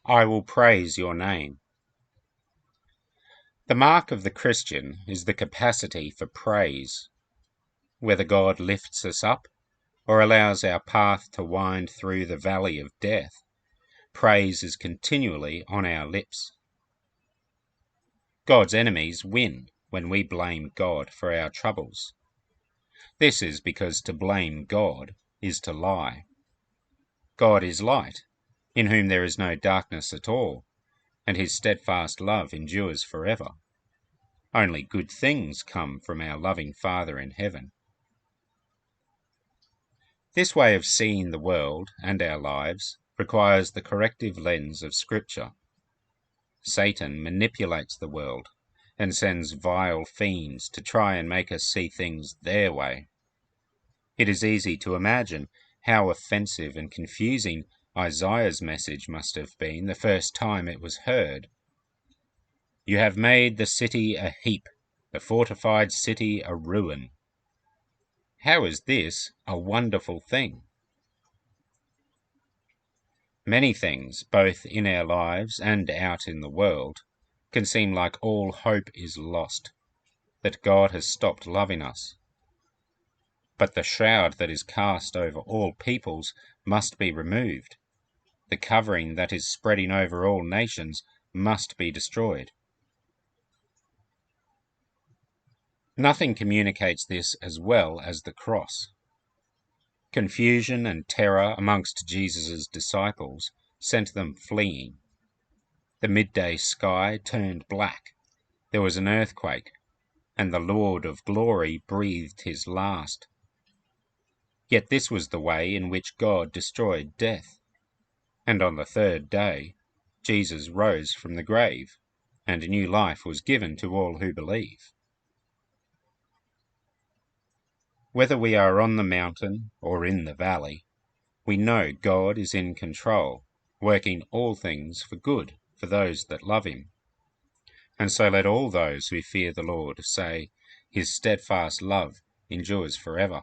I will praise your name. The mark of the Christian is the capacity for praise. Whether God lifts us up or allows our path to wind through the valley of death, praise is continually on our lips. God's enemies win when we blame God for our troubles. This is because to blame God is to lie. God is light, in whom there is no darkness at all, and his steadfast love endures forever. Only good things come from our loving Father in heaven. This way of seeing the world and our lives requires the corrective lens of Scripture. Satan manipulates the world and sends vile fiends to try and make us see things their way. It is easy to imagine how offensive and confusing Isaiah's message must have been the first time it was heard. You have made the city a heap, the fortified city a ruin. How is this a wonderful thing? Many things, both in our lives and out in the world, can seem like all hope is lost, that God has stopped loving us. But the shroud that is cast over all peoples must be removed. The covering that is spreading over all nations must be destroyed. Nothing communicates this as well as the cross. Confusion and terror amongst Jesus' disciples sent them fleeing. The midday sky turned black, there was an earthquake, and the Lord of glory breathed his last. Yet this was the way in which God destroyed death. And on the third day, Jesus rose from the grave, and new life was given to all who believe. Whether we are on the mountain or in the valley, we know God is in control, working all things for good for those that love him. And so let all those who fear the Lord say, his steadfast love endures forever.